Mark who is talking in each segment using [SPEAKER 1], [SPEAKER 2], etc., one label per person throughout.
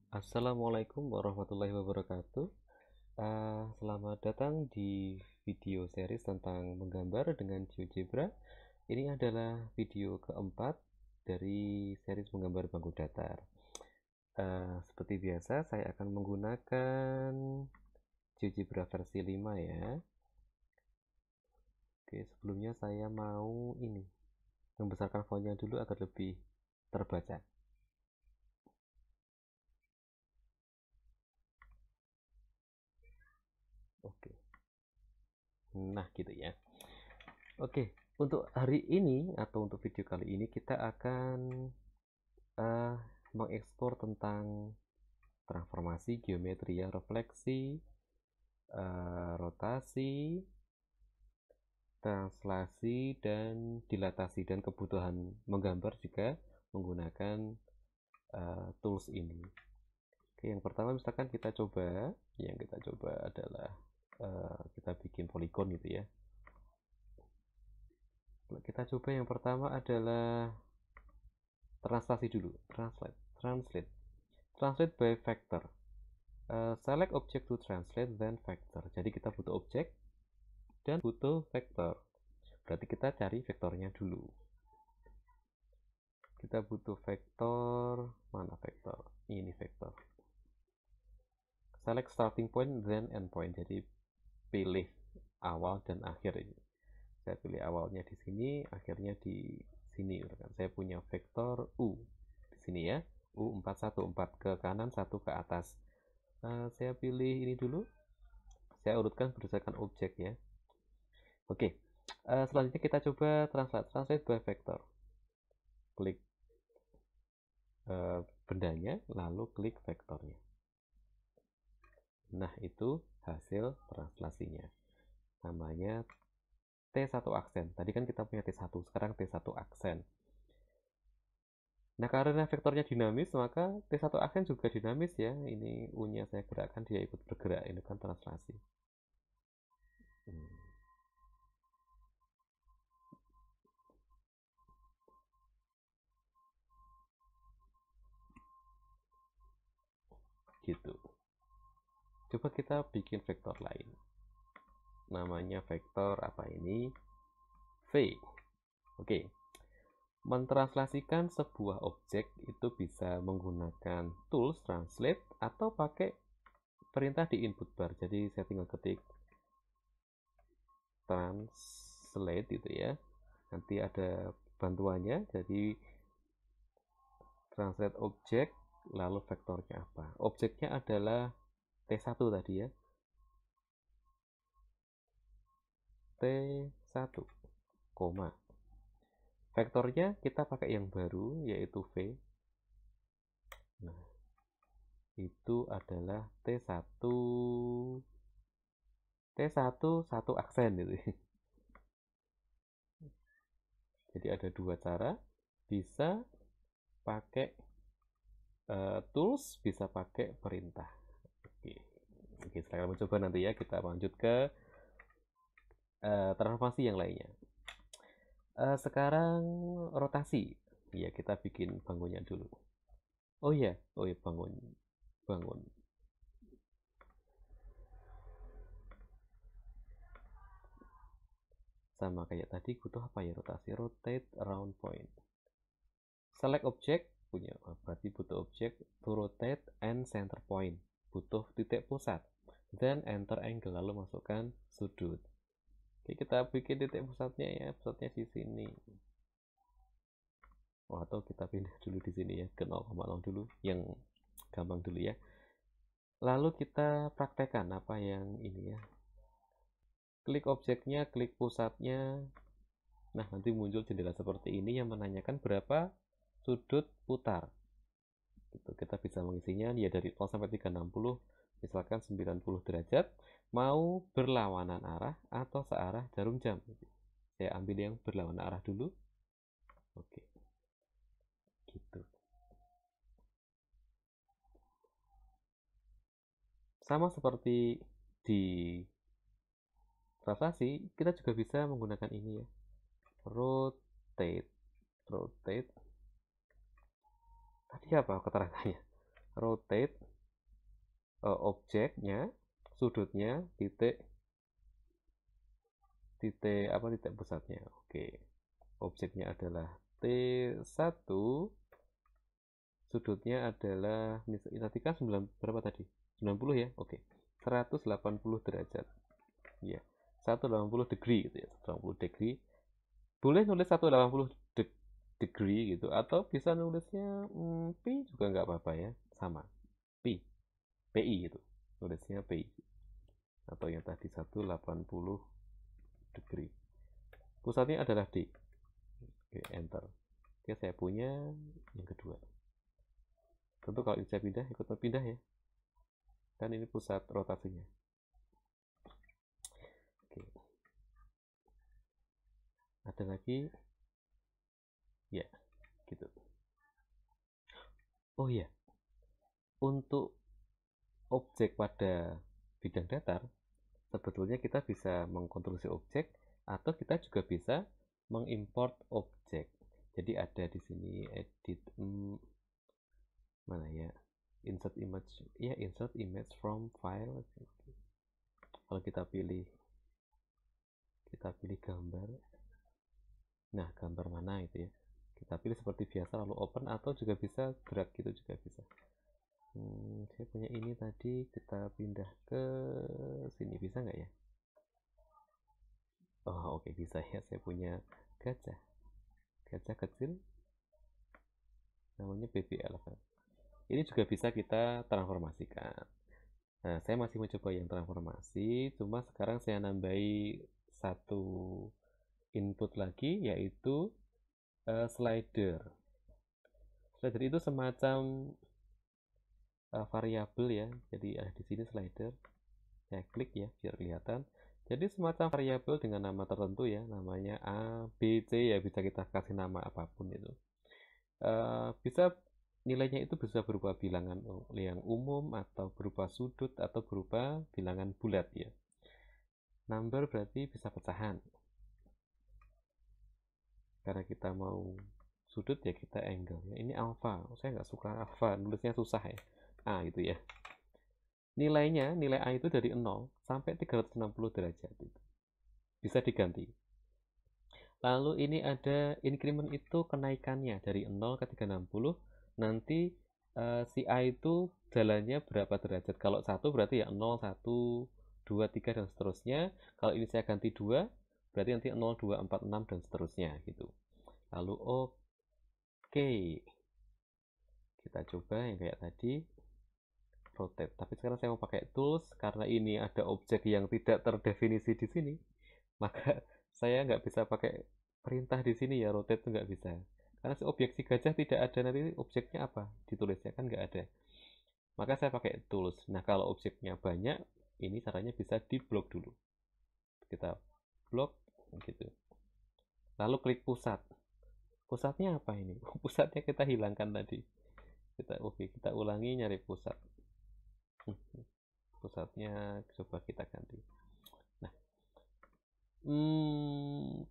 [SPEAKER 1] Assalamualaikum warahmatullahi wabarakatuh. Selamat datang di video series tentang menggambar dengan GeoGebra. Ini adalah video keempat dari series menggambar bangku datar. Seperti biasa, saya akan menggunakan GeoGebra versi 5 ya. Oke, sebelumnya saya mau membesarkan fontnya dulu agar lebih terbaca. Oke, nah gitu ya. Oke, untuk hari ini atau untuk video kali ini kita akan uh, mengekspor tentang transformasi, geometri ya, refleksi, rotasi, translasi, dan dilatasi, dan kebutuhan menggambar juga menggunakan tools ini. Oke, yang pertama misalkan yang kita coba adalah kita bikin poligon gitu ya. Kita coba yang pertama adalah translasi dulu. Translate by vector. Select object to translate, then vector. Jadi kita butuh objek dan butuh vektor. Berarti kita cari vektornya dulu. Kita butuh vektor, mana vektor? Ini vektor. Select starting point, then end point. Jadi pilih awal dan akhir ini. Saya pilih awalnya di sini, akhirnya di sini. Saya punya vektor U di sini ya. U4, 4 ke kanan, 1 ke atas. Saya pilih ini dulu. Saya urutkan berdasarkan objek ya. Oke, selanjutnya kita coba translate by vector. Klik bendanya, lalu klik vektornya. Nah, itu hasil translasinya. Namanya T1 aksen. Tadi kan kita punya T1, sekarang T1 aksen. Nah, karena vektornya dinamis, maka T1 aksen juga dinamis ya. Ini U-nya saya gerakkan, dia ikut bergerak. Ini kan translasi. Gitu. Coba kita bikin vektor lain. Namanya vektor apa ini? V. Oke. Mentranslasikan sebuah objek itu bisa menggunakan tools translate atau pakai perintah di input bar. Jadi saya tinggal ketik translate itu ya. Nanti ada bantuannya. Jadi translate objek lalu vektornya apa? Objeknya adalah T1 tadi ya. T1, koma. Vektornya kita pakai yang baru yaitu V. Nah, itu adalah T1 satu aksen gitu. Jadi ada dua cara, bisa pakai tools, bisa pakai perintah. Oke, sekarang mencoba nanti ya, kita lanjut ke transformasi yang lainnya. Sekarang rotasi. Ya, kita bikin bangunnya dulu. Oh iya, bangun. Sama kayak tadi, butuh apa ya rotasi? Rotate around point. Select object, punya berarti butuh objek to rotate and center point. Butuh titik pusat. Then enter angle, lalu masukkan sudut. Oke, kita bikin titik pusatnya ya, pusatnya di sini. Atau kita pindah dulu di sini ya, ke 0,0 dulu, yang gampang dulu ya. Lalu kita praktekkan apa yang ini ya. Klik objeknya, klik pusatnya. Nah, nanti muncul jendela seperti ini yang menanyakan berapa sudut putar. Gitu. Kita bisa mengisinya ya dari 0 sampai 360, misalkan 90 derajat, mau berlawanan arah atau searah jarum jam. Saya ambil yang berlawanan arah dulu. Oke. Gitu. Sama seperti di translasi, kita juga bisa menggunakan ini ya. Rotate. Tadi apa keterangannya? rotate objeknya, sudutnya, titik pusatnya. Oke. Objeknya adalah T1, sudutnya adalah tadi kan berapa tadi? 90 ya. Oke. 180 derajat. Ya. 180 degree gitu ya. 180 degree. Boleh nulis 180 degree gitu atau bisa nulisnya pi juga nggak apa-apa ya. Sama. Pi. PI gitu. Nulisnya PI. Atau yang tadi 180 degree. Pusatnya adalah D. Oke, enter. Oke, saya punya yang kedua. Tentu kalau ini saya pindah, ikut pindah ya. Kan ini pusat rotasinya. Oke. Ada lagi. Ya, gitu. Oh iya. Untuk objek pada bidang datar, sebetulnya kita bisa mengkonstruksi objek atau kita juga bisa mengimport objek. Jadi ada di sini edit mana ya? Insert image from file. Kalau kita pilih gambar. Nah, gambar mana itu ya? Kita pilih seperti biasa lalu open atau juga bisa drag gitu juga bisa. Saya punya ini tadi, kita pindah ke sini bisa nggak ya? Oh oke, bisa ya. Saya punya gajah kecil namanya baby elephant. Ini juga bisa kita transformasikan. Nah, saya masih mencoba yang transformasi, cuma sekarang saya nambahi satu input lagi, yaitu slider. Slider itu semacam variabel ya. Jadi ada di sini slider. Saya klik ya biar kelihatan. Jadi semacam variabel dengan nama tertentu ya, namanya A, B, C ya, bisa kita kasih nama apapun itu. Bisa nilainya itu bisa berupa bilangan yang umum atau berupa sudut atau berupa bilangan bulat ya. Number berarti bisa pecahan. Karena kita mau sudut ya kita angle ya. Ini alpha. Saya nggak suka alpha, nulisnya susah ya. A itu ya. Nilai A itu dari 0 sampai 360 derajat itu. Bisa diganti. Lalu ini ada increment itu kenaikannya dari 0 ke 360. Nanti si A itu jalannya berapa derajat. Kalau 1 berarti ya 0, 1, 2, 3 dan seterusnya. Kalau ini saya ganti 2, berarti nanti 0, 2, 4, 6 dan seterusnya gitu. Lalu oke. Kita coba yang kayak tadi. Rotate. Tapi sekarang saya mau pakai tools karena ini ada objek yang tidak terdefinisi di sini, maka saya nggak bisa pakai perintah di sini ya, rotate itu nggak bisa. Karena si objek si gajah tidak ada, nanti objeknya apa ditulisnya kan nggak ada. Maka saya pakai tools. Nah kalau objeknya banyak, ini caranya bisa di blok dulu. Kita blok gitu. Lalu klik pusat. Pusatnya apa ini? Pusatnya kita hilangkan tadi. Kita ulangi nyari pusat. Pusatnya coba kita ganti. Nah,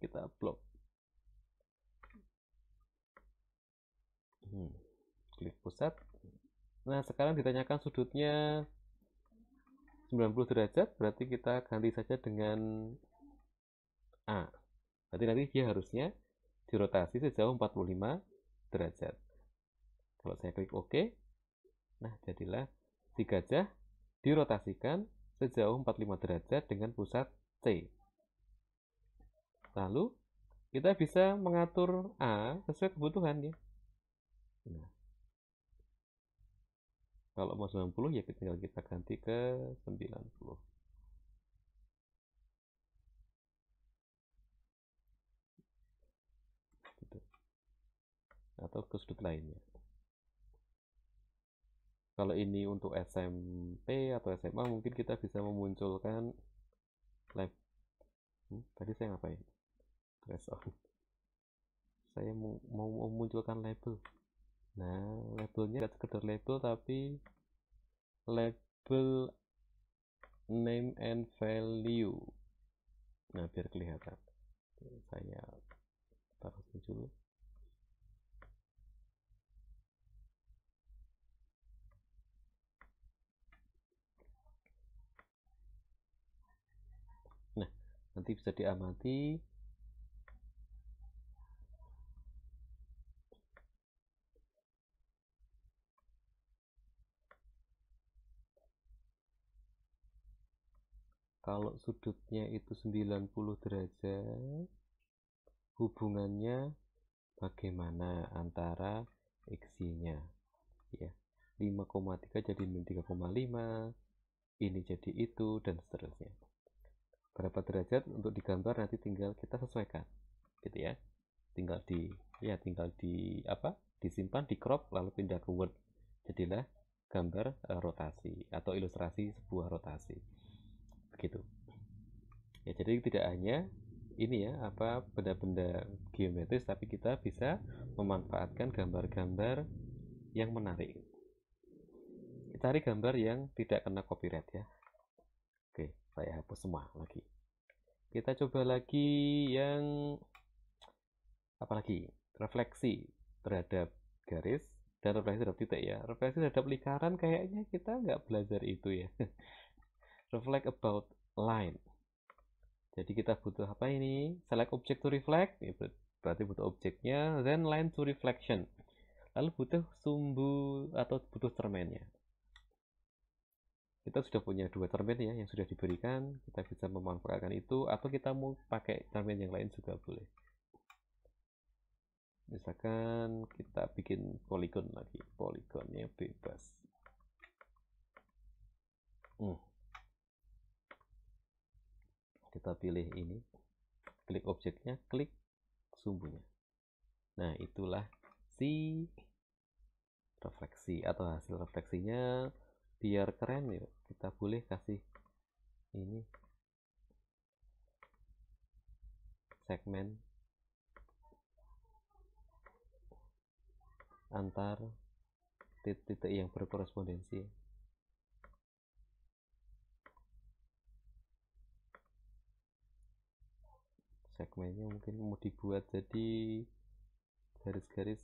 [SPEAKER 1] kita blok. Klik pusat. Nah, sekarang ditanyakan sudutnya 90 derajat, berarti kita ganti saja dengan A. Berarti nanti dia harusnya dirotasi sejauh 45 derajat. Kalau saya klik OK, nah jadilah si gajah dirotasikan sejauh 45 derajat dengan pusat C. Lalu kita bisa mengatur A sesuai kebutuhan ya. Nah, kalau mau 90 ya tinggal kita ganti ke 90. Gitu. Atau ke sudut lainnya. Kalau ini untuk SMP atau SMA mungkin kita bisa memunculkan lab. Tadi saya ngapain? Trace on. Saya mau memunculkan label. Nah, labelnya tidak sekedar label tapi label name and value. Nah, biar kelihatan. Saya taruh sini dulu. Nanti bisa diamati. Kalau sudutnya itu 90 derajat, hubungannya bagaimana antara X-nya ya. 5,3 jadi 3,5, ini jadi itu, dan seterusnya. Berapa derajat untuk digambar nanti tinggal kita sesuaikan gitu ya. Tinggal di disimpan, di crop, lalu pindah ke Word, jadilah gambar rotasi atau ilustrasi sebuah rotasi begitu ya. Jadi tidak hanya ini ya benda-benda geometris, tapi kita bisa memanfaatkan gambar-gambar yang menarik. Kita cari gambar yang tidak kena copyright ya. Oke, saya hapus semua lagi. Kita coba lagi yang apa lagi? Refleksi terhadap garis dan refleksi terhadap titik ya. Refleksi terhadap lingkaran kayaknya kita nggak belajar itu ya. Reflect about line. Jadi kita butuh apa ini? Select object to reflect, berarti butuh objeknya, then line to reflection. Lalu butuh sumbu atau butuh cermennya. Kita sudah punya dua cermin ya yang sudah diberikan, kita bisa memanfaatkan itu, atau kita mau pakai cermin yang lain juga boleh. Misalkan kita bikin poligon lagi, poligonnya bebas. Kita pilih ini, klik objeknya, klik sumbunya. Nah, itulah si refleksi atau hasil refleksinya. Biar keren ya, kita boleh kasih ini segmen antar titik yang berkorespondensi. Segmennya mungkin mau dibuat jadi garis-garis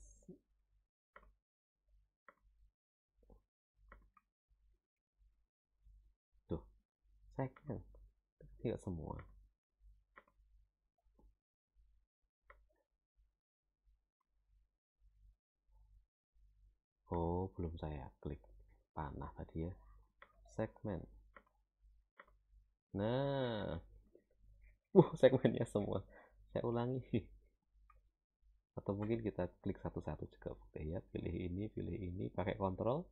[SPEAKER 1] tuh, segmen tidak semua. Oh, belum saya klik panah tadi ya. Segmen. Nah, segmennya semua. Saya ulangi. Atau mungkin kita klik satu-satu juga boleh ya. Pilih ini, pakai kontrol.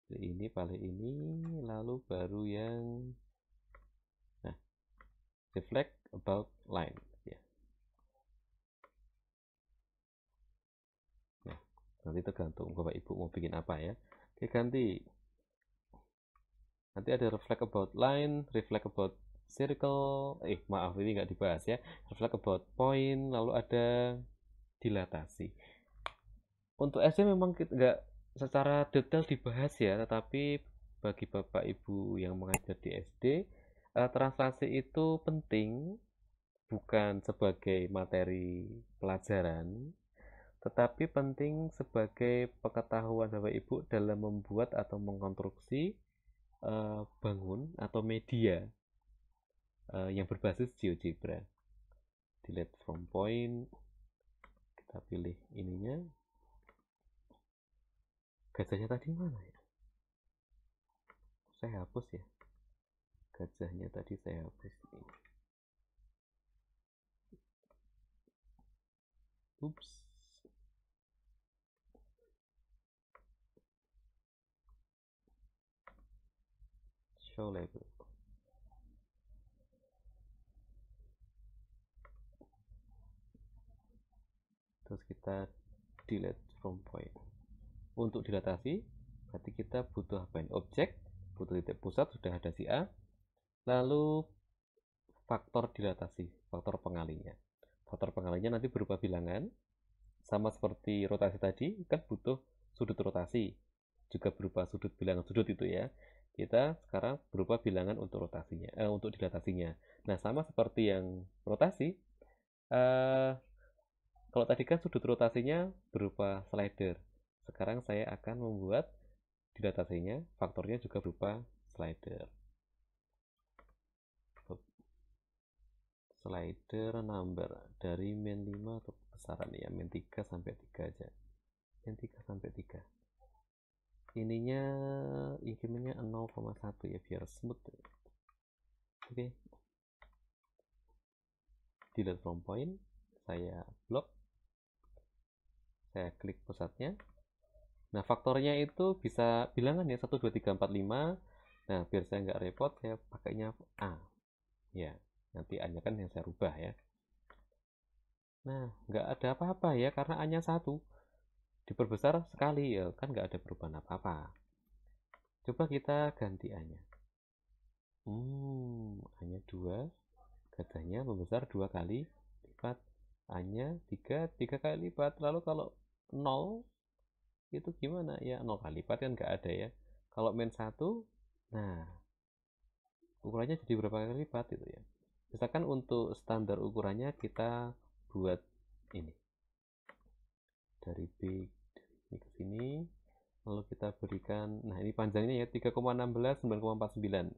[SPEAKER 1] Pilih ini, lalu baru yang reflect about line ya. Nah, nanti tergantung Bapak Ibu mau bikin apa ya. Oke, ganti. Nanti ada reflect about line, reflect about circle, maaf ini nggak dibahas ya. Reflect about point, lalu ada dilatasi. Untuk SD memang nggak secara detail dibahas ya, tetapi bagi Bapak Ibu yang mengajar di SD, translasi itu penting, bukan sebagai materi pelajaran, tetapi penting sebagai pengetahuan Bapak Ibu dalam membuat atau mengkonstruksi bangun atau media yang berbasis GeoGebra. Delete from point, kita pilih ininya. Gajahnya tadi mana ya? Saya hapus ya. Gajahnya tadi saya hapus. Oops. Show label. Terus kita delete from point. Untuk dilatasi, berarti kita butuh apa ini? Objek, butuh titik pusat, sudah ada si A. Lalu faktor dilatasi, faktor pengalinya. Faktor pengalinya nanti berupa bilangan. Sama seperti rotasi tadi, kan butuh sudut rotasi. Juga berupa sudut bilangan sudut itu ya. Kita sekarang berupa bilangan untuk rotasinya, untuk dilatasinya. Nah, sama seperti yang rotasi, kalau tadi kan sudut rotasinya berupa slider. Sekarang saya akan membuat dilatasinya, faktornya juga berupa slider. slider number dari min 5 atau besaran ya, min 3 sampai 3 aja, min 3 sampai 3. Ininya incrementnya 0,1 ya biar smooth. Oke, delete from point, saya blok, saya klik pusatnya. Nah, faktornya itu bisa bilangan ya, 1 2 3 4 5. Nah, biar saya nggak repot, saya pakainya A ya, nanti A nya kan yang saya rubah ya. Nah, nggak ada apa-apa ya karena A nya 1 diperbesar sekali ya, kan nggak ada perubahan apa-apa. Coba kita ganti A nya. A nya 2, gajahnya membesar 2 kali lipat, A nya 3 kali lipat. Lalu kalau 0 itu gimana ya, 0 kali lipat kan nggak ada ya. Kalau min 1, nah ukurannya jadi berapa kali lipat itu ya. Misalkan untuk standar ukurannya kita buat ini dari B ini ke sini, lalu kita berikan, nah ini panjangnya ya 3,16 9,49.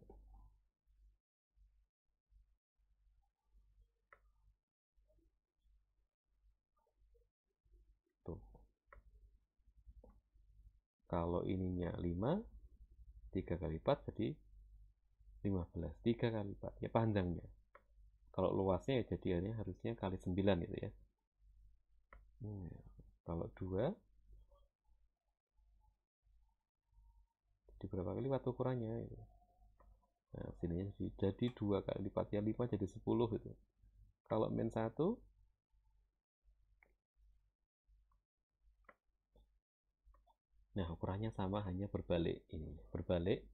[SPEAKER 1] Tuh. Kalau ininya 5, 3 kali lipat jadi 15, 3 kali lipat ya panjangnya. Kalau luasnya ya jadinya harusnya kali 9 gitu ya. Kalau 2 jadi berapa kali lipat ukurannya itu. Nah, sininya jadi 2 kali lipat ya, 5 jadi 10 gitu. Kalau min 1, nah ukurannya sama, hanya berbalik ini, berbalik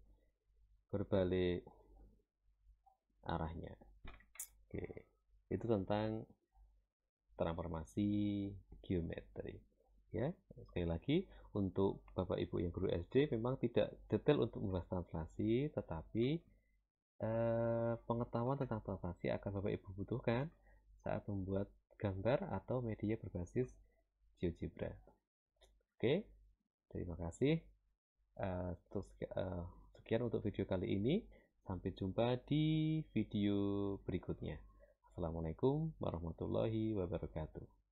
[SPEAKER 1] arahnya. Oke, itu tentang transformasi geometri ya. Sekali lagi, untuk Bapak Ibu yang guru SD memang tidak detail untuk membahas translasi, tetapi pengetahuan tentang translasi akan Bapak Ibu butuhkan saat membuat gambar atau media berbasis GeoGebra. Oke, terima kasih. Sekian untuk video kali ini. Sampai jumpa di video berikutnya. Assalamualaikum warahmatullahi wabarakatuh.